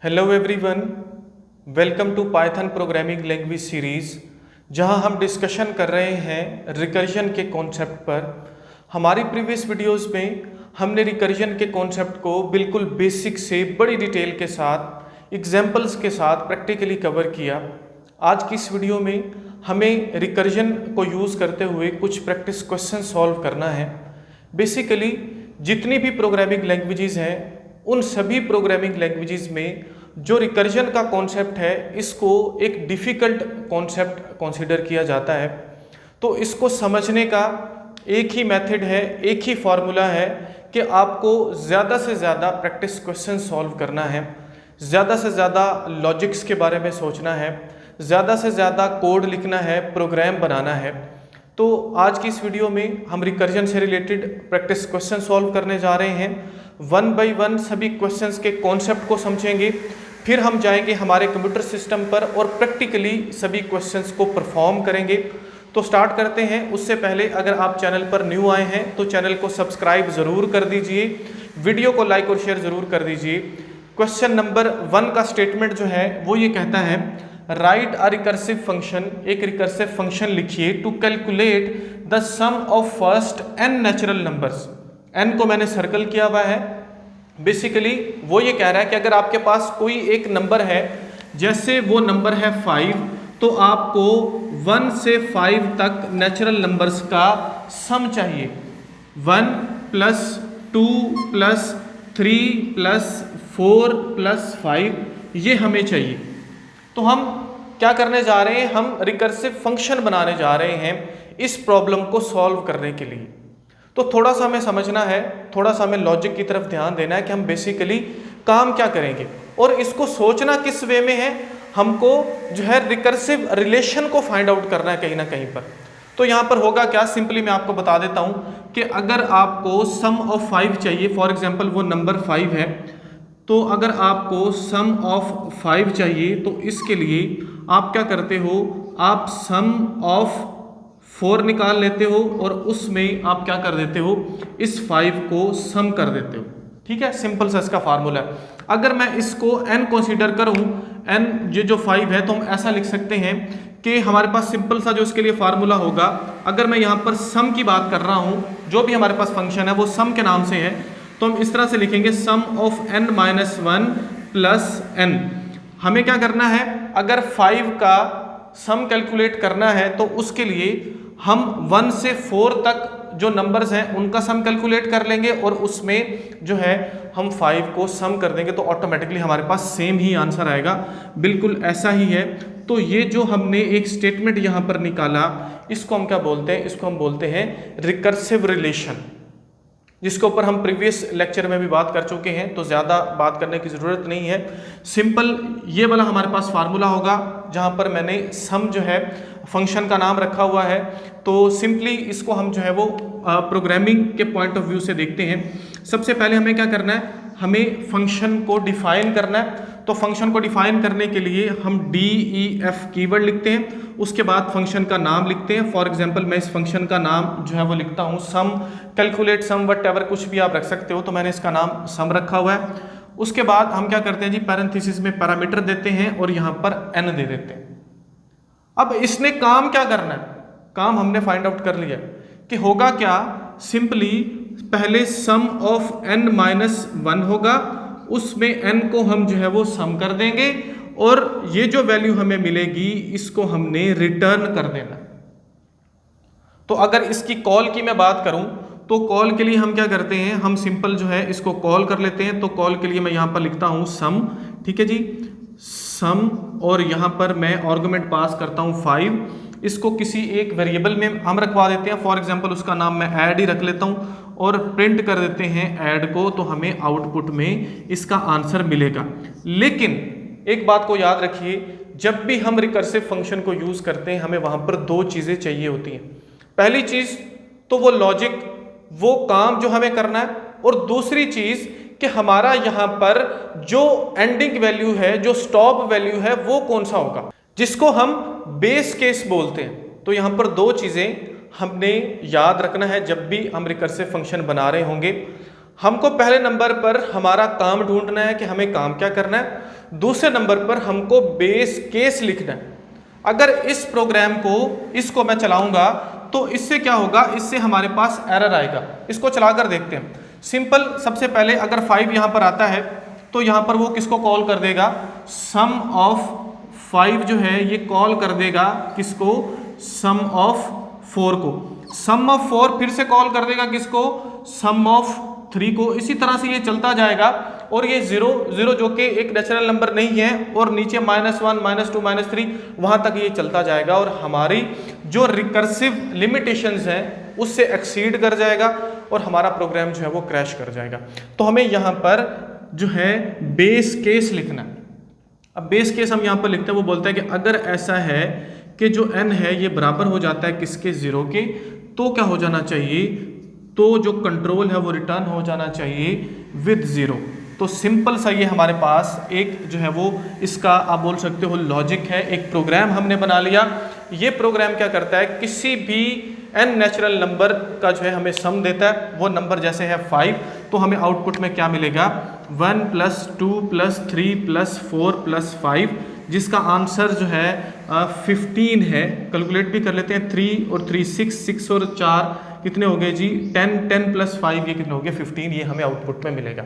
Hello everyone, welcome to Python programming language series, जहां हम discussion कर रहे हैं रिकर्जन के कॉन्सेप्ट पर। हमारी प्रीवियस वीडियोस में हमने रिकर्जन के कॉन्सेप्ट को बिल्कुल बेसिक से बड़ी डिटेल के साथ एग्जांपल्स के साथ प्रैक्टिकली कवर किया। आज की इस वीडियो में हमें रिकर्जन को यूज़ करते हुए कुछ प्रैक्टिस क्वेश्चन सॉल्व करना है। बेसिकली जितनी भी प्रोग्रामिंग लैंग्वेजेस हैं उन सभी प्रोग्रामिंग लैंग्वेजेस में जो रिकर्जन का कॉन्सेप्ट है इसको एक डिफ़िकल्ट कॉन्सेप्ट कंसीडर किया जाता है। तो इसको समझने का एक ही मेथड है, एक ही फार्मूला है कि आपको ज़्यादा से ज़्यादा प्रैक्टिस क्वेश्चन सॉल्व करना है, ज़्यादा से ज़्यादा लॉजिक्स के बारे में सोचना है, ज़्यादा से ज़्यादा कोड लिखना है, प्रोग्राम बनाना है। तो आज की इस वीडियो में हम रिकर्जन से रिलेटेड प्रैक्टिस क्वेश्चन सॉल्व करने जा रहे हैं। वन बाय वन सभी क्वेश्चंस के कॉन्सेप्ट को समझेंगे, फिर हम जाएंगे हमारे कंप्यूटर सिस्टम पर और प्रैक्टिकली सभी क्वेश्चंस को परफॉर्म करेंगे। तो स्टार्ट करते हैं। उससे पहले अगर आप चैनल पर न्यू आए हैं तो चैनल को सब्सक्राइब ज़रूर कर दीजिए, वीडियो को लाइक और शेयर ज़रूर कर दीजिए। क्वेश्चन नंबर 1 का स्टेटमेंट जो है वो ये कहता है, राइट अ रिकर्सिव फंक्शन, एक रिकर्सिव फंक्शन लिखिए to calculate the sum of first n natural numbers. n को मैंने सर्कल किया हुआ है। बेसिकली वो ये कह रहा है कि अगर आपके पास कोई एक नंबर है, जैसे वो नंबर है 5, तो आपको 1 से 5 तक नेचुरल नंबर्स का सम चाहिए। 1 + 2 + 3 + 4 + 5 ये हमें चाहिए। तो हम क्या करने जा रहे हैं, हम रिकर्सिव फंक्शन बनाने जा रहे हैं इस प्रॉब्लम को सॉल्व करने के लिए। तो थोड़ा सा हमें समझना है, थोड़ा सा हमें लॉजिक की तरफ ध्यान देना है कि हम बेसिकली काम क्या करेंगे और इसको सोचना किस वे में है। हमको जो है रिकर्सिव रिलेशन को फाइंड आउट करना है कहीं ना कहीं पर। तो यहाँ पर होगा क्या, सिंपली मैं आपको बता देता हूँ कि अगर आपको सम ऑफ 5 चाहिए, फॉर एग्जाम्पल वो नंबर 5 है, तो अगर आपको सम ऑफ 5 चाहिए तो इसके लिए आप क्या करते हो, आप सम ऑफ 4 निकाल लेते हो और उसमें आप क्या कर देते हो, इस 5 को सम कर देते हो। ठीक है, सिंपल सा इसका फार्मूला है। अगर मैं इसको n कंसीडर करूं, n ये जो 5 है, तो हम ऐसा लिख सकते हैं कि हमारे पास सिंपल सा जो इसके लिए फार्मूला होगा, अगर मैं यहाँ पर सम की बात कर रहा हूँ, जो भी हमारे पास फंक्शन है वो सम के नाम से है, तो हम इस तरह से लिखेंगे सम ऑफ n - 1 + n। हमें क्या करना है, अगर 5 का सम कैलकुलेट करना है तो उसके लिए हम 1 से 4 तक जो नंबर्स हैं उनका सम कैलकुलेट कर लेंगे और उसमें जो है हम 5 को सम कर देंगे, तो ऑटोमेटिकली हमारे पास सेम ही आंसर आएगा। बिल्कुल ऐसा ही है। तो ये जो हमने एक स्टेटमेंट यहाँ पर निकाला, इसको हम क्या बोलते हैं, इसको हम बोलते हैं रिकर्सिव रिलेशन, जिसके ऊपर हम प्रीवियस लेक्चर में भी बात कर चुके हैं, तो ज़्यादा बात करने की ज़रूरत नहीं है। सिंपल ये वाला हमारे पास फार्मूला होगा, जहाँ पर मैंने सम जो है फंक्शन का नाम रखा हुआ है। तो सिंपली इसको हम जो है वो प्रोग्रामिंग के पॉइंट ऑफ व्यू से देखते हैं। सबसे पहले हमें क्या करना है, हमें फंक्शन को डिफाइन करना है। तो फंक्शन को डिफाइन करने के लिए हम DEF कीवर्ड लिखते हैं, उसके बाद फंक्शन का नाम लिखते हैं। फॉर एग्जांपल मैं इस फंक्शन का नाम जो है वो लिखता हूँ सम, कैलकुलेट सम, वट कुछ भी आप रख सकते हो, तो मैंने इसका नाम सम रखा हुआ है। उसके बाद हम क्या करते हैं जी, पैरेंथेसिस में पैरामीटर देते हैं और यहाँ पर n दे देते हैं। अब इसने काम क्या करना है, काम हमने फाइंड आउट कर लिया कि होगा क्या, सिंपली पहले सम ऑफ n - 1 होगा, उसमें n को हम जो है वो सम कर देंगे और ये जो वैल्यू हमें मिलेगी इसको हमने रिटर्न कर देना। तो अगर इसकी कॉल की मैं बात करूं तो कॉल के लिए हम क्या करते हैं, हम सिंपल जो है इसको कॉल कर लेते हैं। तो कॉल के लिए मैं यहाँ पर लिखता हूँ सम, ठीक है जी, सम, और यहाँ पर मैं आर्गुमेंट पास करता हूँ 5। इसको किसी एक वेरिएबल में हम रखवा देते हैं, फॉर एग्जांपल उसका नाम मैं ऐड ही रख लेता हूँ और प्रिंट कर देते हैं ऐड को, तो हमें आउटपुट में इसका आंसर मिलेगा। लेकिन एक बात को याद रखिए, जब भी हम रिकर्सिव फंक्शन को यूज़ करते हैं हमें वहाँ पर 2 चीज़ें चाहिए होती हैं। पहली चीज़ तो वो लॉजिक, वो काम जो हमें करना है, और दूसरी चीज़ कि हमारा यहाँ पर जो एंडिंग वैल्यू है, जो स्टॉप वैल्यू है, वो कौन सा होगा, जिसको हम बेस केस बोलते हैं। तो यहाँ पर 2 चीज़ें हमने याद रखना है जब भी हम रिकर्सिव फंक्शन बना रहे होंगे। हमको पहले नंबर पर हमारा काम ढूंढना है कि हमें काम क्या करना है, दूसरे नंबर पर हमको बेस केस लिखना है। अगर इस प्रोग्राम को इसको मैं चलाऊंगा तो इससे क्या होगा, इससे हमारे पास एरर आएगा। इसको चलाकर देखते हैं। सिंपल, सबसे पहले अगर 5 यहाँ पर आता है तो यहाँ पर वो किसको कॉल कर देगा, सम ऑफ 5 जो है ये कॉल कर देगा किसको, सम ऑफ 4 को। सम ऑफ 4 फिर से कॉल कर देगा किसको, सम ऑफ 3 को। इसी तरह से ये चलता जाएगा और ये 0 0 जो कि एक नेचुरल नंबर नहीं है और नीचे -1 -2 -3 वहां तक ये चलता जाएगा और हमारी जो रिकर्सिव लिमिटेशंस हैं उससे एक्सीड कर जाएगा और हमारा प्रोग्राम जो है वो क्रैश कर जाएगा। तो हमें यहाँ पर जो है बेस केस लिखना है। अब बेस केस हम यहाँ पर लिखते हैं, वो बोलता है कि अगर ऐसा है कि जो n है ये बराबर हो जाता है किसके, 0 के, तो क्या हो जाना चाहिए, तो जो कंट्रोल है वो रिटर्न हो जाना चाहिए विद 0। तो सिंपल सा ये हमारे पास एक जो है वो इसका आप बोल सकते हो लॉजिक है, एक प्रोग्राम हमने बना लिया। ये प्रोग्राम क्या करता है, किसी भी n नेचुरल नंबर का जो है हमें सम देता है। वो नंबर जैसे है 5 तो हमें आउटपुट में क्या मिलेगा, 1 + 2 + 3 + 4 + 5, जिसका आंसर जो है 15 है। कैलकुलेट भी कर लेते हैं, 3 और 3 6, 6 और 4 कितने हो गए जी, 10 10 + 5 ये कितने हो गए, 15। ये हमें आउटपुट में मिलेगा।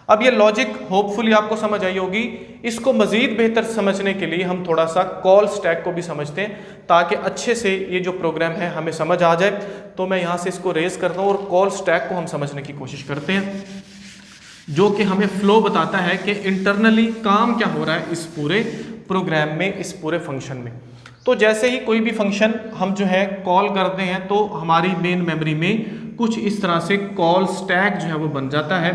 अब ये लॉजिक होपफुली आपको समझ आई होगी। इसको मज़ीद बेहतर समझने के लिए हम थोड़ा सा कॉल स्टैक को भी समझते हैं ताकि अच्छे से ये जो प्रोग्राम है हमें समझ आ जाए। तो मैं यहाँ से इसको रेज करता हूँ और कॉल स्टैक को हम समझने की कोशिश करते हैं, जो कि हमें फ्लो बताता है कि इंटरनली काम क्या हो रहा है इस पूरे प्रोग्राम में, इस पूरे फंक्शन में। तो जैसे ही कोई भी फंक्शन हम जो है कॉल करते हैं तो हमारी मेन मेमोरी में कुछ इस तरह से कॉल स्टैक जो है वो बन जाता है।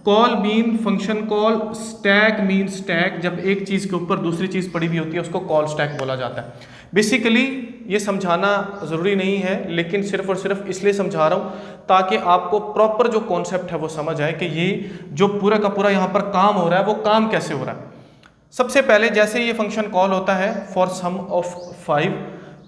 Call mean function call, stack mean stack. जब एक चीज़ के ऊपर दूसरी चीज़ पड़ी हुई होती है उसको कॉल स्टैक बोला जाता है। बेसिकली ये समझाना ज़रूरी नहीं है, लेकिन सिर्फ और सिर्फ इसलिए समझा रहा हूँ ताकि आपको प्रॉपर जो कॉन्सेप्ट है वो समझ आए कि ये जो पूरा का पूरा यहाँ पर काम हो रहा है वो काम कैसे हो रहा है। सबसे पहले जैसे ये फंक्शन कॉल होता है फॉर सम ऑफ 5,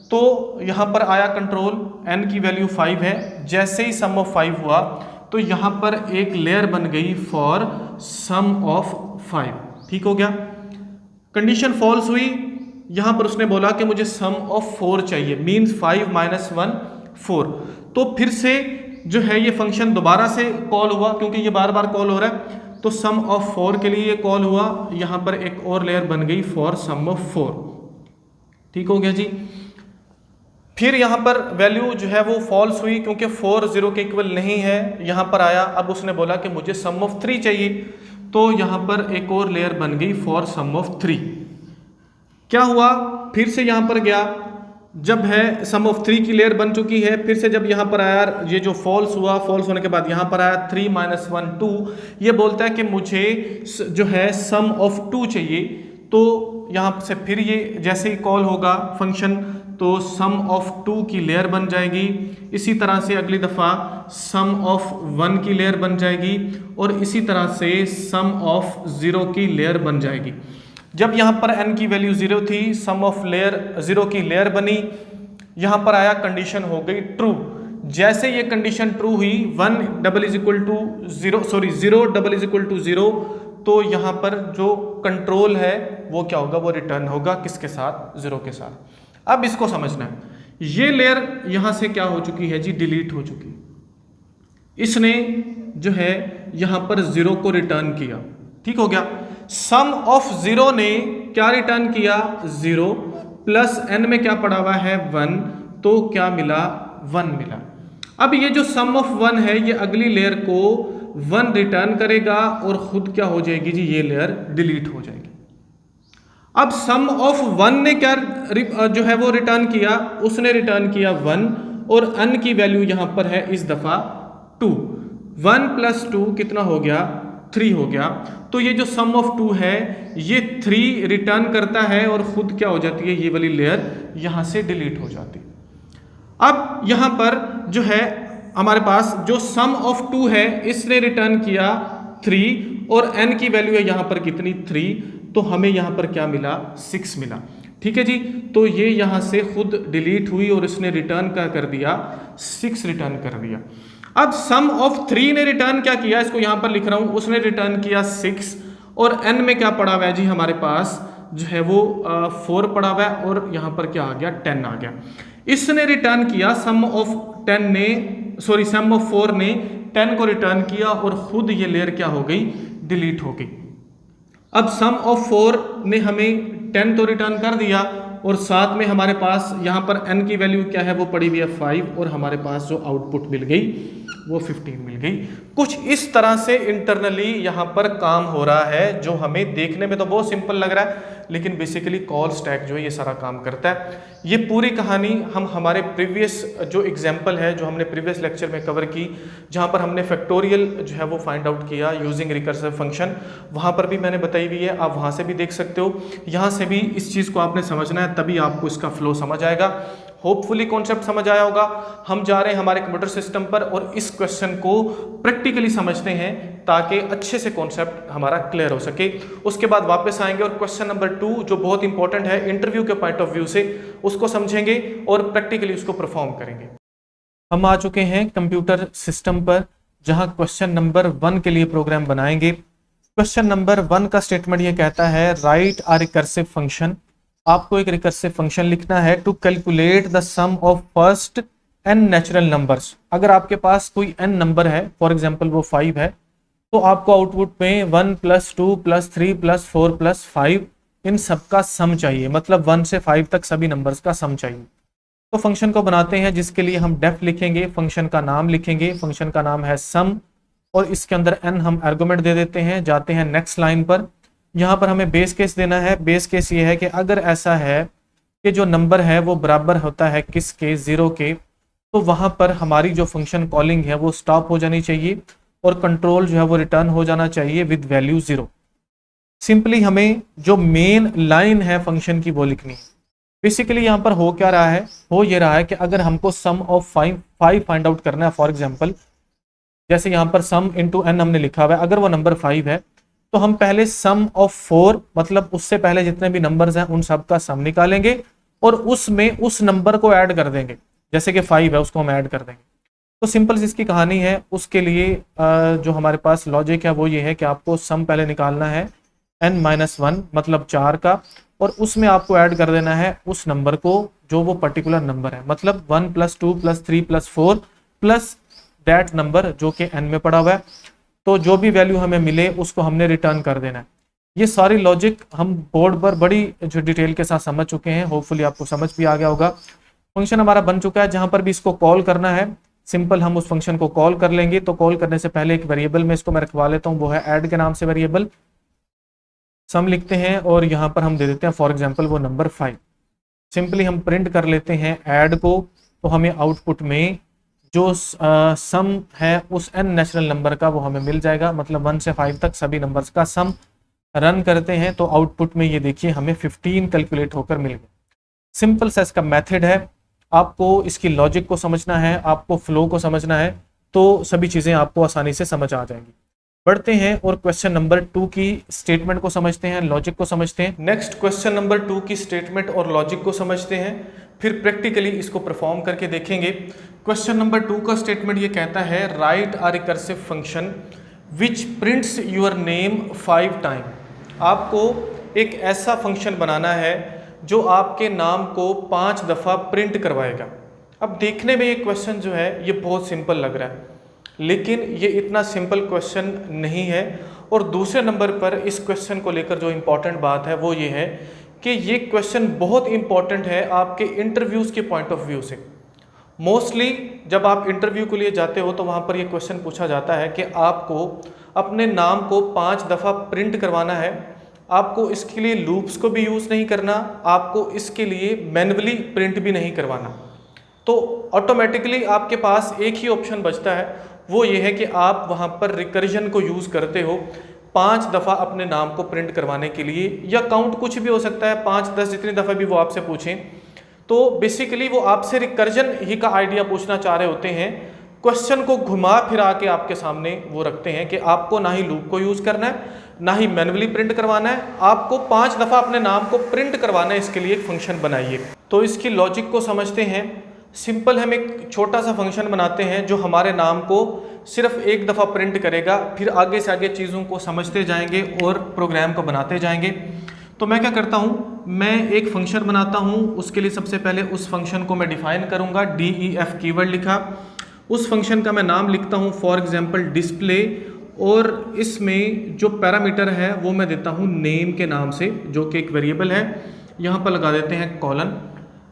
तो यहाँ पर आया कंट्रोल, n की वैल्यू 5 है। जैसे ही सम ऑफ 5 हुआ तो यहाँ पर एक लेयर बन गई फॉर सम ऑफ 5। ठीक हो गया। कंडीशन फॉल्स हुई, यहाँ पर उसने बोला कि मुझे सम ऑफ 4 चाहिए, मीन्स 5 - 1 4। तो फिर से जो है ये फंक्शन दोबारा से कॉल हुआ, क्योंकि ये बार बार कॉल हो रहा है। तो सम ऑफ 4 के लिए ये कॉल हुआ, यहाँ पर एक और लेयर बन गई फॉर सम ऑफ 4। ठीक हो गया जी। फिर यहाँ पर वैल्यू जो है वो फॉल्स हुई क्योंकि 4 0 के इक्वल नहीं है। यहाँ पर आया, अब उसने बोला कि मुझे सम ऑफ 3 चाहिए, तो यहाँ पर एक और लेयर बन गई फॉर सम ऑफ 3। क्या हुआ, फिर से यहाँ पर गया, जब है सम ऑफ 3 की लेयर बन चुकी है, फिर से जब यहाँ पर आया ये जो फॉल्स हुआ, फॉल्स होने के बाद यहाँ पर आया 3 - 1 2। ये बोलता है कि मुझे जो है सम ऑफ 2 चाहिए। तो यहाँ से फिर ये जैसे ही कॉल होगा फंक्शन तो सम ऑफ 2 की लेयर बन जाएगी। इसी तरह से अगली दफ़ा सम ऑफ 1 की लेयर बन जाएगी और इसी तरह से सम ऑफ 0 की लेयर बन जाएगी। जब यहाँ पर n की वैल्यू 0 थी, सम ऑफ लेयर 0 की लेयर बनी, यहाँ पर आया कंडीशन हो गई ट्रू। जैसे ये कंडीशन ट्रू हुई 1 0 0 तो यहाँ पर जो कंट्रोल है वो क्या होगा, वो रिटर्न होगा किसके साथ, 0 के साथ। अब इसको समझना है, ये लेयर यहाँ से क्या हो चुकी है जी, डिलीट हो चुकी। इसने जो है यहाँ पर 0 को रिटर्न किया। ठीक हो गया। सम ऑफ 0 ने क्या रिटर्न किया, 0 प्लस n में क्या पड़ा हुआ है 1, तो क्या मिला, 1 मिला। अब ये जो सम ऑफ 1 है ये अगली लेयर को 1 रिटर्न करेगा और खुद क्या हो जाएगी जी, ये लेयर डिलीट हो जाएगी। अब सम ऑफ 1 ने क्या जो है वो रिटर्न किया, उसने रिटर्न किया 1 और n की वैल्यू यहाँ पर है इस दफा 2। 1 + 2 कितना हो गया, 3 हो गया। तो ये जो सम ऑफ 2 है ये 3 रिटर्न करता है और खुद क्या हो जाती है, ये वाली लेयर यहाँ से डिलीट हो जाती है। अब यहाँ पर जो है हमारे पास जो सम ऑफ 2 है इसने रिटर्न किया 3 और n की वैल्यू है यहाँ पर कितनी, 3, तो हमें यहाँ पर क्या मिला, 6 मिला। ठीक है जी। तो ये यहाँ से खुद डिलीट हुई और इसने रिटर्न क्या कर दिया, 6 रिटर्न कर दिया। अब सम ऑफ 3 ने रिटर्न क्या किया, इसको यहां पर लिख रहा हूं, उसने रिटर्न किया 6 और n में क्या पड़ा हुआ है जी हमारे पास जो है वो 4 पड़ा हुआ है और यहां पर क्या आ गया 10 आ गया। इसने रिटर्न किया सम ऑफ 10 ने सम ऑफ 4 ने 10 को रिटर्न किया और खुद ये लेयर क्या हो गई, डिलीट हो गई। अब सम ऑफ 4 ने हमें 10 तो रिटर्न कर दिया और साथ में हमारे पास यहाँ पर n की वैल्यू क्या है वो पड़ी हुई है 5 और हमारे पास जो आउटपुट मिल गई वो 15 मिल गई। कुछ इस तरह से इंटरनली यहाँ पर काम हो रहा है जो हमें देखने में तो बहुत सिंपल लग रहा है, लेकिन बेसिकली कॉल स्टैक जो है ये सारा काम करता है। ये पूरी कहानी हम हमारे प्रीवियस जो एग्जाम्पल है जो हमने प्रीवियस लेक्चर में कवर की, जहाँ पर हमने फैक्टोरियल जो है वो फाइंड आउट किया यूजिंग रिकर्सिव फंक्शन, वहाँ पर भी मैंने बताई हुई है, आप वहाँ से भी देख सकते हो। यहाँ से भी इस चीज़ को आपने समझना है, तभी आपको इसका फ्लो समझ आएगा। होपफुली कॉन्सेप्ट समझ आया होगा। हम जा रहे हैं हमारे कंप्यूटर सिस्टम पर और इस क्वेश्चन को प्रैक्टिकली समझते हैं ताकि अच्छे से कॉन्सेप्ट हमारा क्लियर हो सके। उसके बाद वापस आएंगे और क्वेश्चन नंबर 2 जो बहुत इंपॉर्टेंट है इंटरव्यू के पॉइंट ऑफ व्यू से, उसको समझेंगे और प्रैक्टिकली उसको परफॉर्म करेंगे। हम आ चुके हैं कंप्यूटर सिस्टम पर, जहां क्वेश्चन नंबर 1 के लिए प्रोग्राम बनाएंगे। क्वेश्चन नंबर 1 का स्टेटमेंट ये कहता है राइट अ रिकर्सिव फंक्शन। आपको एक रिकर्सिव फंक्शन लिखना है to calculate the sum of first n natural numbers. अगर आपके पास कोई n नंबर है, फॉर एग्जांपल वो 5 है, तो आपको आउटपुट में 1 + 2 + 3 + 4 + 5 इन सब का सम चाहिए, मतलब 1 से 5 तक सभी नंबर्स का सम चाहिए। तो फंक्शन को बनाते हैं जिसके लिए हम डेफ लिखेंगे, फंक्शन का नाम लिखेंगे, फंक्शन का नाम है सम और इसके अंदर n हम आर्गुमेंट दे देते हैं। जाते हैं नेक्स्ट लाइन पर, यहाँ पर हमें बेस केस देना है। बेस केस ये है कि अगर ऐसा है कि जो नंबर है वो बराबर होता है किसके, 0 के, तो वहाँ पर हमारी जो फंक्शन कॉलिंग है वो स्टॉप हो जानी चाहिए और कंट्रोल जो है वो रिटर्न हो जाना चाहिए विद वैल्यू 0। सिंपली हमें जो मेन लाइन है फंक्शन की वो लिखनी है। बेसिकली यहाँ पर हो क्या रहा है, हो ये रहा है कि अगर हमको सम ऑफ 5 फाइंड आउट करना है, फॉर एग्जाम्पल जैसे यहाँ पर सम इंटू n हमने लिखा हुआ है, अगर वो नंबर 5 है तो हम पहले सम ऑफ 4 मतलब उससे पहले जितने भी नंबर्स हैं उन सब का सम निकालेंगे और उसमें उस नंबर को ऐड कर देंगे। जैसे कि 5 है उसको हम ऐड कर देंगे। तो सिंपल इसकी कहानी है। उसके लिए जो हमारे पास लॉजिक है वो ये है कि आपको सम पहले निकालना है n-1 मतलब 4 का, और उसमें आपको ऐड कर देना है उस नंबर को जो वो पर्टिकुलर नंबर है, मतलब 1 + 2 + 3 + 4 प्लस दैट नंबर जो कि n में पड़ा हुआ है। तो जो भी वैल्यू हमें मिले उसको हमने रिटर्न कर देना है। ये सारी लॉजिक हम बोर्ड पर बड़ी जो डिटेल के साथ समझ चुके हैं, होपफुली आपको समझ भी आ गया होगा। फंक्शन हमारा बन चुका है, जहां पर भी इसको कॉल करना है सिंपल हम उस फंक्शन को कॉल कर लेंगे। तो कॉल करने से पहले एक वेरिएबल में इसको मैं रखवा लेता हूँ, वो है ऐड के नाम से वेरिएबल। सम लिखते हैं और यहाँ पर हम दे देते हैं फॉर एग्जाम्पल वो नंबर 5। सिंपली हम प्रिंट कर लेते हैं ऐड को, तो हमें आउटपुट में जो सम है उस n नेचुरल नंबर का वो हमें मिल जाएगा, मतलब 1 से 5 तक सभी नंबर्स का सम। रन करते हैं तो आउटपुट में ये देखिए हमें 15 कैलकुलेट होकर मिल गया। सिंपल सा इसका मेथड है। आपको इसकी लॉजिक को समझना है, आपको फ्लो को समझना है, तो सभी चीज़ें आपको आसानी से समझ आ जाएंगी। बढ़ते हैं और क्वेश्चन नंबर 2 की स्टेटमेंट को समझते हैं, लॉजिक को समझते हैं। नेक्स्ट क्वेश्चन नंबर 2 की स्टेटमेंट और लॉजिक को समझते हैं, फिर प्रैक्टिकली इसको परफॉर्म करके देखेंगे। क्वेश्चन नंबर 2 का स्टेटमेंट ये कहता है write a recursive function which prints your name 5 time. आपको एक ऐसा फंक्शन बनाना है जो आपके नाम को 5 दफ़ा प्रिंट करवाएगा। अब देखने में ये क्वेश्चन जो है ये बहुत सिंपल लग रहा है, लेकिन ये इतना सिंपल क्वेश्चन नहीं है। और दूसरे नंबर पर इस क्वेश्चन को लेकर जो इम्पॉर्टेंट बात है वो ये है कि ये क्वेश्चन बहुत इम्पॉर्टेंट है आपके इंटरव्यूज़ के पॉइंट ऑफ व्यू से। मोस्टली जब आप इंटरव्यू के लिए जाते हो तो वहाँ पर ये क्वेश्चन पूछा जाता है कि आपको अपने नाम को 5 दफ़ा प्रिंट करवाना है। आपको इसके लिए लूप्स को भी यूज़ नहीं करना, आपको इसके लिए मैन्युअली प्रिंट भी नहीं करवाना। तो ऑटोमेटिकली आपके पास एक ही ऑप्शन बचता है, वो ये है कि आप वहाँ पर रिकर्जन को यूज़ करते हो 5 दफ़ा अपने नाम को प्रिंट करवाने के लिए, या काउंट कुछ भी हो सकता है, 5-10 जितनी दफ़ा भी वो आपसे पूछें। तो बेसिकली वो आपसे रिकर्जन ही का आइडिया पूछना चाह रहे होते हैं। क्वेश्चन को घुमा फिरा के आपके सामने वो रखते हैं कि आपको ना ही लूप को यूज़ करना है, ना ही मैन्युअली प्रिंट करवाना है, आपको 5 दफ़ा अपने नाम को प्रिंट करवाना है। इसके लिए एक फंक्शन बनाइए। तो इसकी लॉजिक को समझते हैं। सिंपल हम एक छोटा सा फंक्शन बनाते हैं जो हमारे नाम को सिर्फ एक दफ़ा प्रिंट करेगा, फिर आगे से आगे चीज़ों को समझते जाएंगे और प्रोग्राम को बनाते जाएंगे। तो मैं क्या करता हूँ, मैं एक फंक्शन बनाता हूँ। उसके लिए सबसे पहले उस फंक्शन को मैं डिफाइन करूँगा, DEF कीवर्ड लिखा। उस फंक्शन का मैं नाम लिखता हूँ फॉर एग्जांपल डिस्प्ले, और इसमें जो पैरामीटर है वो मैं देता हूँ नेम के नाम से, जो कि एक वेरिएबल है। यहाँ पर लगा देते हैं कॉलन।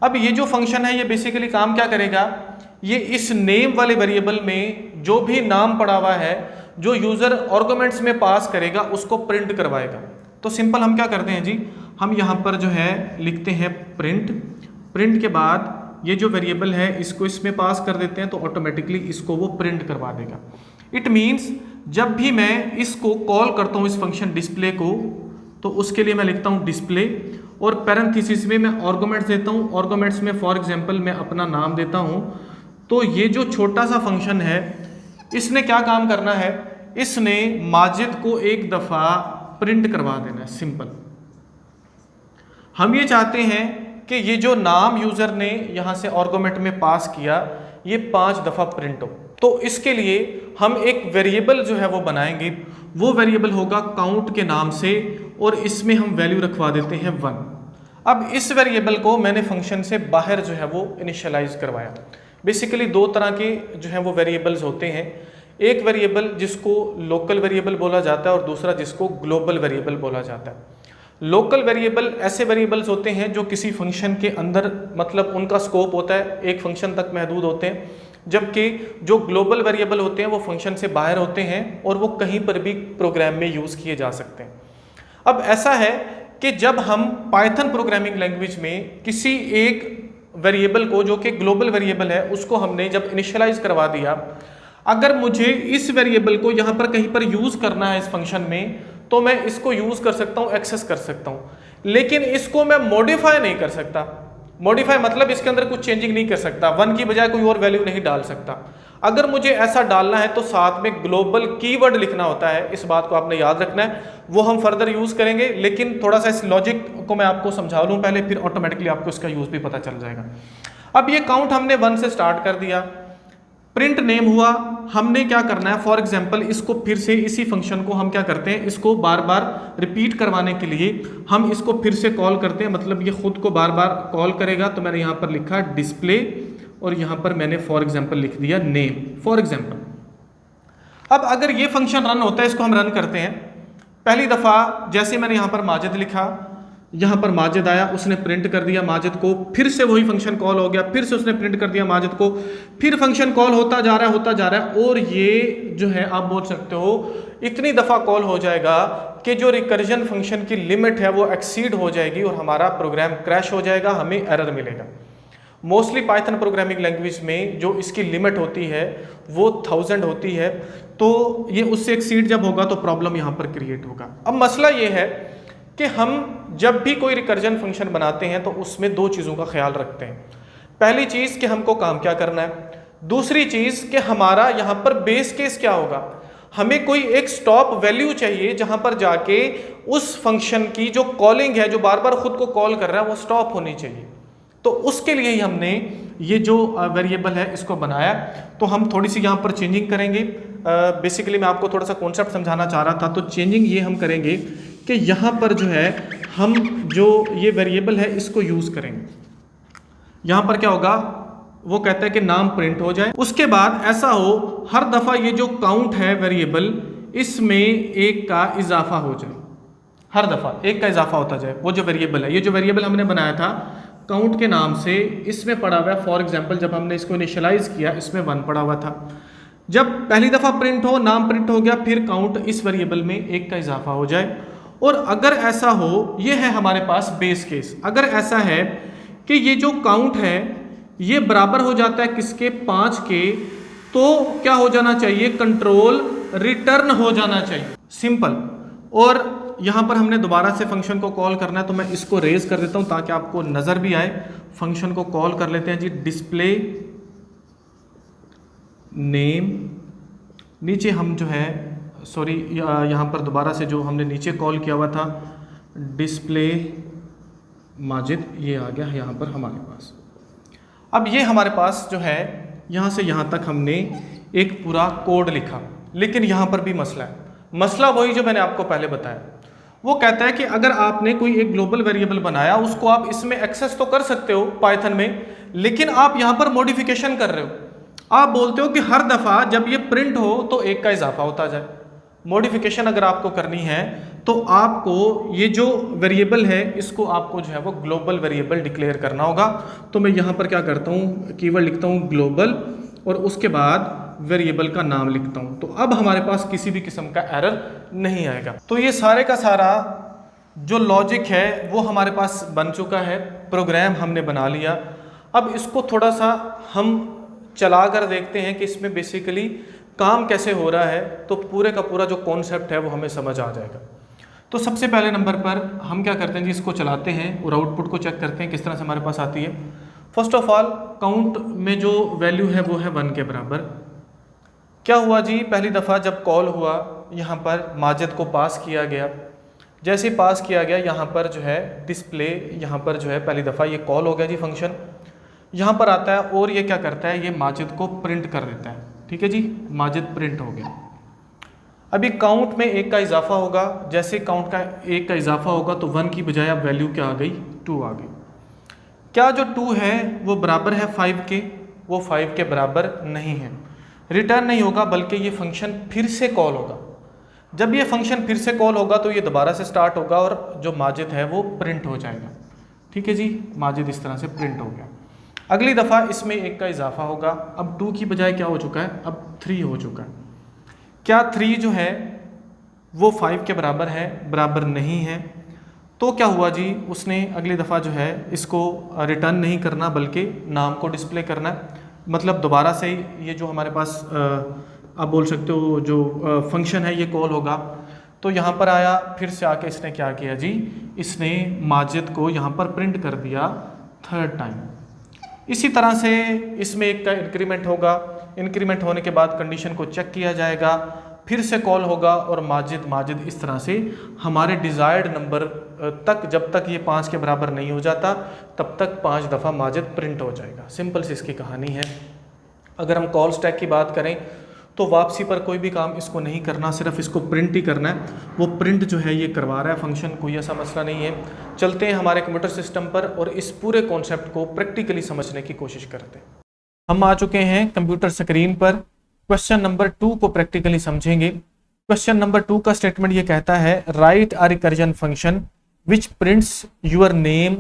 अब ये जो फंक्शन है ये बेसिकली काम क्या करेगा, ये इस नेम वाले वेरिएबल में जो भी नाम पड़ा हुआ है जो यूज़र आर्गुमेंट्स में पास करेगा उसको प्रिंट करवाएगा। तो सिंपल हम क्या करते हैं जी, हम यहाँ पर जो है लिखते हैं प्रिंट के बाद ये जो वेरिएबल है इसको इसमें पास कर देते हैं, तो ऑटोमेटिकली इसको वो प्रिंट करवा देगा। इट मीन्स जब भी मैं इसको कॉल करता हूँ इस फंक्शन डिस्प्ले को, तो उसके लिए मैं लिखता हूँ डिस्प्ले, और पैरेंथेसिस में मैं आर्गुमेंट्स देता हूँ। आर्गुमेंट्स में फॉर एग्जांपल मैं अपना नाम देता हूँ। तो ये जो छोटा सा फंक्शन है इसने क्या काम करना है, इसने माजिद को एक दफ़ा प्रिंट करवा देना है। सिंपल हम ये चाहते हैं कि ये जो नाम यूज़र ने यहाँ से आर्गुमेंट में पास किया ये 5 दफ़ा प्रिंट हो। तो इसके लिए हम एक वेरिएबल जो है वो बनाएंगे। वो वेरिएबल होगा काउंट के नाम से, और इसमें हम वैल्यू रखवा देते हैं 1। अब इस वेरिएबल को मैंने फंक्शन से बाहर जो है वो इनिशियलाइज करवाया। बेसिकली 2 तरह के जो है वो वेरिएबल्स होते हैं। एक वेरिएबल जिसको लोकल वेरिएबल बोला जाता है और दूसरा जिसको ग्लोबल वेरिएबल बोला जाता है। लोकल वेरिएबल ऐसे वेरिएबल्स होते हैं जो किसी फंक्शन के अंदर, मतलब उनका स्कोप होता है, एक फंक्शन तक महदूद होते हैं, जबकि जो ग्लोबल वेरिएबल होते हैं वो फंक्शन से बाहर होते हैं और वो कहीं पर भी प्रोग्राम में यूज़ किए जा सकते हैं। अब ऐसा है कि जब हम पाइथन प्रोग्रामिंग लैंग्वेज में किसी एक वेरिएबल को, जो कि ग्लोबल वेरिएबल है, उसको हमने जब इनिशियलाइज करवा दिया, अगर मुझे इस वेरिएबल को यहाँ पर कहीं पर यूज़ करना है इस फंक्शन में, तो मैं इसको यूज़ कर सकता हूँ, एक्सेस कर सकता हूँ, लेकिन इसको मैं मॉडिफाई नहीं कर सकता। मॉडिफाई मतलब इसके अंदर कुछ चेंजिंग नहीं कर सकता, 1 की बजाय कोई और वैल्यू नहीं डाल सकता। अगर मुझे ऐसा डालना है तो साथ में ग्लोबल कीवर्ड लिखना होता है, इस बात को आपने याद रखना है। वो हम फर्दर यूज़ करेंगे, लेकिन थोड़ा सा इस लॉजिक को मैं आपको समझा लूँ पहले, फिर ऑटोमेटिकली आपको इसका यूज़ भी पता चल जाएगा। अब ये काउंट हमने 1 से स्टार्ट कर दिया, प्रिंट नेम हुआ। हमने क्या करना है, फॉर एग्जांपल इसको फिर से इसी फंक्शन को हम क्या करते हैं, इसको बार बार रिपीट करवाने के लिए हम इसको फिर से कॉल करते हैं, मतलब ये खुद को बार बार कॉल करेगा। तो मैंने यहाँ पर लिखा डिस्प्ले और यहाँ पर मैंने फॉर एग्जांपल लिख दिया नेम फॉर एग्जांपल। अब अगर ये फंक्शन रन होता है, इसको हम रन करते हैं, पहली दफ़ा जैसे मैंने यहाँ पर माजिद लिखा, यहाँ पर माजिद आया, उसने प्रिंट कर दिया माजिद को, फिर से वही फंक्शन कॉल हो गया, फिर से उसने प्रिंट कर दिया माजिद को, फिर फंक्शन कॉल होता जा रहा है, और ये जो है आप बोल सकते हो इतनी दफ़ा कॉल हो जाएगा कि जो रिकर्जन फंक्शन की लिमिट है वो एक्सीड हो जाएगी और हमारा प्रोग्राम क्रैश हो जाएगा, हमें एरर मिलेगा। मोस्टली पाइथन प्रोग्रामिंग लैंग्वेज में जो इसकी लिमिट होती है वो 1000 होती है, तो ये उससे एक्सीड जब होगा तो प्रॉब्लम यहाँ पर क्रिएट होगा। अब मसला ये है कि हम जब भी कोई रिकर्जन फंक्शन बनाते हैं तो उसमें 2 चीज़ों का ख्याल रखते हैं। पहली चीज़ कि हमको काम क्या करना है, दूसरी चीज़ कि हमारा यहाँ पर बेस केस क्या होगा। हमें कोई एक स्टॉप वैल्यू चाहिए जहाँ पर जाके उस फंक्शन की जो कॉलिंग है, जो बार बार खुद को कॉल कर रहा है, वो स्टॉप होनी चाहिए। तो उसके लिए ही हमने ये जो वेरिएबल है इसको बनाया। तो हम थोड़ी सी यहाँ पर चेंजिंग करेंगे। बेसिकली मैं आपको थोड़ा सा कॉन्सेप्ट समझाना चाह रहा था। तो चेंजिंग ये हम करेंगे कि यहाँ पर जो है हम जो ये वेरिएबल है इसको यूज़ करेंगे। यहाँ पर क्या होगा, वो कहता है कि नाम प्रिंट हो जाए। उसके बाद ऐसा हो हर दफ़ा ये जो काउंट है वेरिएबल, इसमें 1 का इजाफा हो जाए, हर दफ़ा 1 का इजाफा होता जाए। वो जो वेरिएबल है, ये जो वेरिएबल हमने बनाया था काउंट के नाम से, इसमें पड़ा हुआ है फॉर एग्जांपल जब हमने इसको इनिशियलाइज किया इसमें 1 पड़ा हुआ था। जब पहली दफ़ा प्रिंट हो, नाम प्रिंट हो गया, फिर काउंट इस वेरिएबल में 1 का इजाफा हो जाए। और अगर ऐसा हो, ये है हमारे पास बेस केस, अगर ऐसा है कि ये जो काउंट है ये बराबर हो जाता है किसके, 5 के, तो क्या हो जाना चाहिए, कंट्रोल रिटर्न हो जाना चाहिए, सिंपल। और यहाँ पर हमने दोबारा से फंक्शन को कॉल करना है, तो मैं इसको रेज कर देता हूँ ताकि आपको नज़र भी आए। फंक्शन को कॉल कर लेते हैं जी, डिस्प्ले नेम, नीचे हम जो है सॉरी यहाँ पर दोबारा से जो हमने नीचे कॉल किया हुआ था डिस्प्ले माजिद, ये आ गया यहाँ पर हमारे पास। अब ये हमारे पास जो है यहाँ से यहाँ तक हमने एक पूरा कोड लिखा, लेकिन यहाँ पर भी मसला है। मसला वही जो मैंने आपको पहले बताया, वो कहता है कि अगर आपने कोई एक ग्लोबल वेरिएबल बनाया, उसको आप इसमें एक्सेस तो कर सकते हो पाइथन में, लेकिन आप यहाँ पर मॉडिफिकेशन कर रहे हो। आप बोलते हो कि हर दफ़ा जब ये प्रिंट हो तो एक का इजाफा होता जाए। मॉडिफिकेशन अगर आपको करनी है तो आपको ये जो वेरिएबल है इसको आपको जो है वो ग्लोबल वेरिएबल डिक्लेयर करना होगा। तो मैं यहाँ पर क्या करता हूँ, कीवर्ड लिखता हूँ ग्लोबल और उसके बाद वेरिएबल का नाम लिखता हूँ। तो अब हमारे पास किसी भी किस्म का एरर नहीं आएगा। तो ये सारे का सारा जो लॉजिक है वो हमारे पास बन चुका है, प्रोग्राम हमने बना लिया। अब इसको थोड़ा सा हम चला कर देखते हैं कि इसमें बेसिकली काम कैसे हो रहा है, तो पूरे का पूरा जो कॉन्सेप्ट है वो हमें समझ आ जाएगा। तो सबसे पहले नंबर पर हम क्या करते हैं जी, इसको चलाते हैं और आउटपुट को चेक करते हैं किस तरह से हमारे पास आती है। फर्स्ट ऑफ ऑल काउंट में जो वैल्यू है वो है 1 के बराबर। क्या हुआ जी, पहली दफ़ा जब कॉल हुआ यहाँ पर माजिद को पास किया गया। जैसे पास किया गया यहाँ पर जो है डिस्प्ले, यहाँ पर जो है पहली दफ़ा ये कॉल हो गया जी फंक्शन, यहाँ पर आता है और ये क्या करता है, ये माजिद को प्रिंट कर देता है। ठीक है जी, माजिद प्रिंट हो गया। अभी काउंट में 1 का इजाफा होगा, जैसे काउंट का 1 का इजाफा होगा तो 1 की बजाय अब वैल्यू क्या आ गई, 2 आ गई। क्या जो 2 है वो बराबर है 5 के, वो 5 के बराबर नहीं है। रिटर्न नहीं होगा बल्कि ये फंक्शन फिर से कॉल होगा। जब ये फंक्शन फिर से कॉल होगा तो ये दोबारा से स्टार्ट होगा और जो माजिद है वो प्रिंट हो जाएगा। ठीक है जी, माजिद इस तरह से प्रिंट हो गया। अगली दफ़ा इसमें 1 का इजाफा होगा, अब 2 की बजाय क्या हो चुका है, अब 3 हो चुका है। क्या 3 जो है वो 5 के बराबर है, बराबर नहीं है। तो क्या हुआ जी, उसने अगली दफ़ा जो है इसको रिटर्न नहीं करना बल्कि नाम को डिस्प्ले करना है। मतलब दोबारा से ये जो हमारे पास आप बोल सकते हो जो फंक्शन है ये कॉल होगा। तो यहाँ पर आया, फिर से आके इसने क्या किया जी, इसने माजिद को यहाँ पर प्रिंट कर दिया 3rd टाइम। इसी तरह से इसमें 1 का इंक्रीमेंट होगा, इंक्रीमेंट होने के बाद कंडीशन को चेक किया जाएगा, फिर से कॉल होगा और माजिद इस तरह से हमारे डिज़ायर्ड नंबर तक, जब तक ये 5 के बराबर नहीं हो जाता तब तक 5 दफ़ा माजिद प्रिंट हो जाएगा। सिंपल सी इसकी कहानी है। अगर हम कॉल स्टैक की बात करें तो वापसी पर कोई भी काम इसको नहीं करना, सिर्फ इसको प्रिंट ही करना है। वो प्रिंट जो है ये करवा रहा है फंक्शन, कोई ऐसा मसला नहीं है। चलते हैं हमारे कंप्यूटर सिस्टम पर और इस पूरे कॉन्सेप्ट को प्रैक्टिकली समझने की कोशिश करते हैं। हम आ चुके हैं कंप्यूटर स्क्रीन पर। क्वेश्चन नंबर 2 को प्रैक्टिकली समझेंगे। क्वेश्चन नंबर 2 का स्टेटमेंट ये कहता है, write a recursion function which prints your name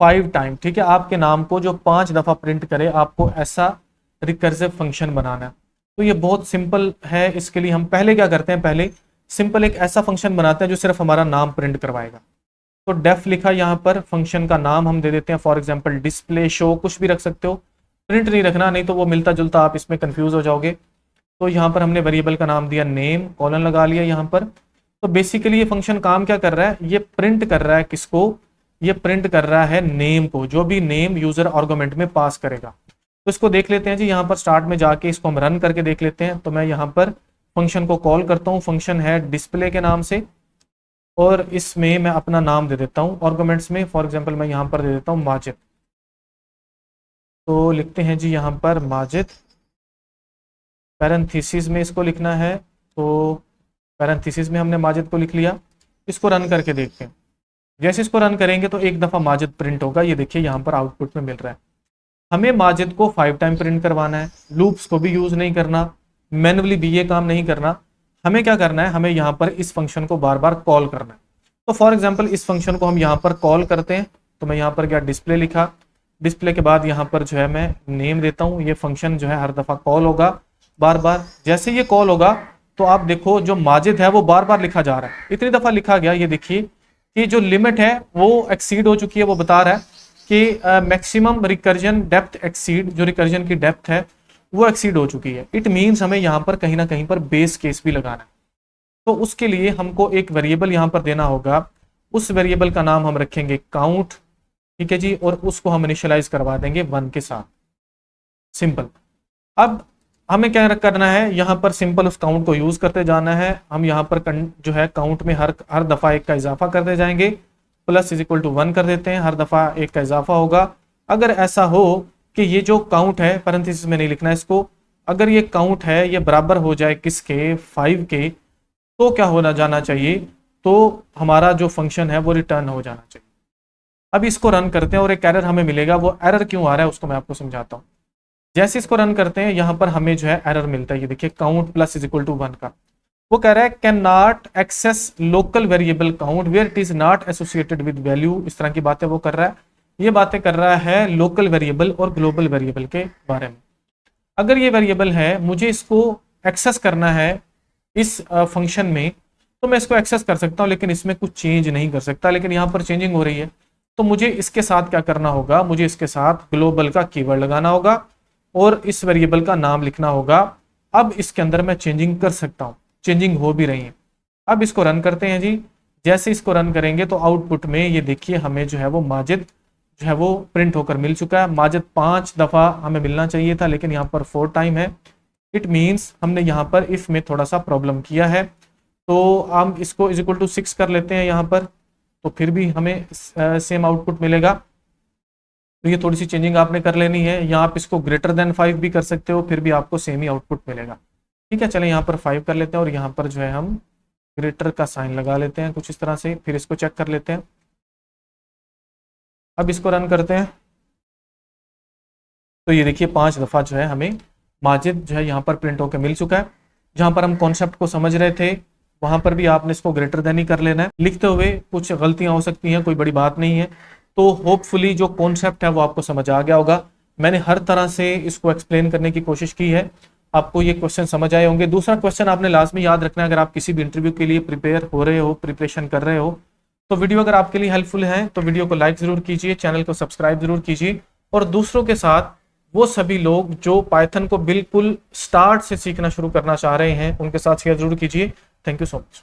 5 time. ठीक है, आपके नाम को जो 5 दफ़ा प्रिंट करे, आपको ऐसा रिकर्सिव फंक्शन बनाना है। तो ये बहुत सिंपल है। इसके लिए हम पहले क्या करते हैं, पहले सिंपल एक ऐसा फंक्शन बनाते हैं जो सिर्फ हमारा नाम प्रिंट करवाएगा। तो डेफ लिखा, यहाँ पर फंक्शन का नाम हम दे देते हैं, फॉर एग्जांपल डिस्प्ले, शो, कुछ भी रख सकते हो, प्रिंट नहीं रखना, नहीं तो वो मिलता जुलता आप इसमें कंफ्यूज हो जाओगे। तो यहाँ पर हमने वेरिएबल का नाम दिया नेम, कॉलन लगा लिया यहाँ पर। तो बेसिकली ये फंक्शन काम क्या कर रहा है, ये प्रिंट कर रहा है किसको, ये प्रिंट कर रहा है नेम को, जो भी नेम यूजर आर्गुमेंट में पास करेगा। तो इसको देख लेते हैं जी, यहाँ पर स्टार्ट में जाके इसको हम रन करके देख लेते हैं। तो मैं यहाँ पर फंक्शन को कॉल करता हूँ, फंक्शन है डिस्प्ले के नाम से, और इसमें मैं अपना नाम दे देता हूँ आर्गुमेंट्स में। फॉर एग्जांपल मैं यहाँ पर दे देता हूँ माजिद। तो लिखते हैं जी यहाँ पर माजिद, पैरेंथेसिस में इसको लिखना है। तो पैरेंथेसिस में हमने माजिद को लिख लिया। इसको रन करके देखते हैं। जैसे इसको रन करेंगे तो 1 दफ़ा माजिद प्रिंट होगा। ये देखिए यहाँ पर आउटपुट में मिल रहा है। हमें माजिद को 5 टाइम प्रिंट करवाना है, लूप्स को भी यूज नहीं करना, मैन्युअली भी ये काम नहीं करना। हमें क्या करना है, हमें यहाँ पर इस फंक्शन को बार बार कॉल करना है। तो फॉर एग्जांपल इस फंक्शन को हम यहाँ पर कॉल करते हैं। तो मैं यहाँ पर क्या डिस्प्ले लिखा, डिस्प्ले के बाद यहाँ पर जो है मैं नेम देता हूँ। ये फंक्शन जो है हर दफ़ा कॉल होगा बार बार। जैसे ये कॉल होगा तो आप देखो जो माजिद है वो बार बार लिखा जा रहा है, इतनी दफ़ा लिखा गया। ये देखिए कि जो लिमिट है वो एक्सीड हो चुकी है, वो बता रहा है कि मैक्सिमम रिकर्जन डेप्थ एक्सीड, जो रिकर्जन की डेप्थ है वो एक्सीड हो चुकी है। इट मीन्स हमें यहाँ पर कहीं ना कहीं पर बेस केस भी लगाना है। तो उसके लिए हमको एक वेरिएबल यहाँ पर देना होगा। उस वेरिएबल का नाम हम रखेंगे काउंट, ठीक है जी, और उसको हम इनिशियलाइज करवा देंगे 1 के साथ। सिंपल। अब हमें क्या करना है, यहाँ पर सिंपल उस काउंट को यूज करते जाना है। हम यहाँ पर जो है काउंट में हर दफ़ा 1 का इजाफा करते जाएंगे, प्लस इज इक्वल टू 1 कर देते हैं। हर दफ़ा 1 का इजाफा होगा। अगर ऐसा हो कि ये जो काउंट है, पैरेंथेसिस में नहीं लिखना है इसको, अगर ये काउंट है ये बराबर हो जाए किसके, 5 के, तो क्या होना जाना चाहिए, तो हमारा जो फंक्शन है वो रिटर्न हो जाना चाहिए। अब इसको रन करते हैं और एक एरर हमें मिलेगा। वो एरर क्यों आ रहा है उसको मैं आपको समझाता हूँ। जैसे इसको रन करते हैं यहाँ पर हमें जो है एरर मिलता है, ये देखिए count plus is equal to 1 का। वो कह रहा है can not access local variable count where it is not associated with value. इस तरह की बातें वो कर रहा है। ये बातें कर रहा है लोकल वेरिएबल और ग्लोबल वेरिएबल के बारे में। अगर ये वेरिएबल है, मुझे इसको एक्सेस करना है इस फंक्शन में, तो मैं इसको एक्सेस कर सकता हूँ, लेकिन इसमें कुछ चेंज नहीं कर सकता। लेकिन यहाँ पर चेंजिंग हो रही है, तो मुझे इसके साथ क्या करना होगा, मुझे इसके साथ ग्लोबल का कीवर्ड लगाना होगा और इस वेरिएबल का नाम लिखना होगा। अब इसके अंदर मैं चेंजिंग कर सकता हूँ, चेंजिंग हो भी रही है। अब इसको रन करते हैं जी। जैसे इसको रन करेंगे तो आउटपुट में ये देखिए हमें जो है वो माजिद जो है वो प्रिंट होकर मिल चुका है। माजिद 5 दफ़ा हमें मिलना चाहिए था, लेकिन यहाँ पर 4 टाइम है। इट मीन्स हमने यहाँ पर इफ में थोड़ा सा प्रॉब्लम किया है, तो हम इसको इज इक्वल टू 6 कर लेते हैं यहाँ पर, तो फिर भी हमें सेम आउटपुट मिलेगा। तो ये थोड़ी सी चेंजिंग आपने कर लेनी है, या आप इसको ग्रेटर देन 5 भी कर सकते हो, फिर भी आपको सेम ही आउटपुट मिलेगा। ठीक है, चलें यहाँ पर 5 कर लेते हैं और यहाँ पर जो है हम ग्रेटर का साइन लगा लेते हैं कुछ इस तरह से। फिर इसको चेक कर लेते हैं। अब इसको रन करते हैं तो ये देखिए 5 दफ़ा जो है हमें माजिद जो है यहाँ पर प्रिंट होकर मिल चुका है। जहाँ पर हम कॉन्सेप्ट को समझ रहे थे वहाँ पर भी आपने इसको ग्रेटर देन ही कर लेना है। लिखते हुए कुछ गलतियाँ हो सकती हैं, कोई बड़ी बात नहीं है। तो होपफुली जो कॉन्सेप्ट है वो आपको समझ आ गया होगा। मैंने हर तरह से इसको एक्सप्लेन करने की कोशिश की है, आपको ये क्वेश्चन समझ आए होंगे। दूसरा क्वेश्चन आपने लाजमी याद रखना है, अगर आप किसी भी इंटरव्यू के लिए प्रिपेयर हो रहे हो, प्रिपरेशन कर रहे हो, तो वीडियो अगर आपके लिए हेल्पफुल है तो वीडियो को लाइक ज़रूर कीजिए, चैनल को सब्सक्राइब ज़रूर कीजिए, और दूसरों के साथ वो सभी लोग जो पाइथन को बिल्कुल स्टार्ट से सीखना शुरू करना चाह रहे हैं उनके साथ शेयर ज़रूर कीजिए। Thank you so much.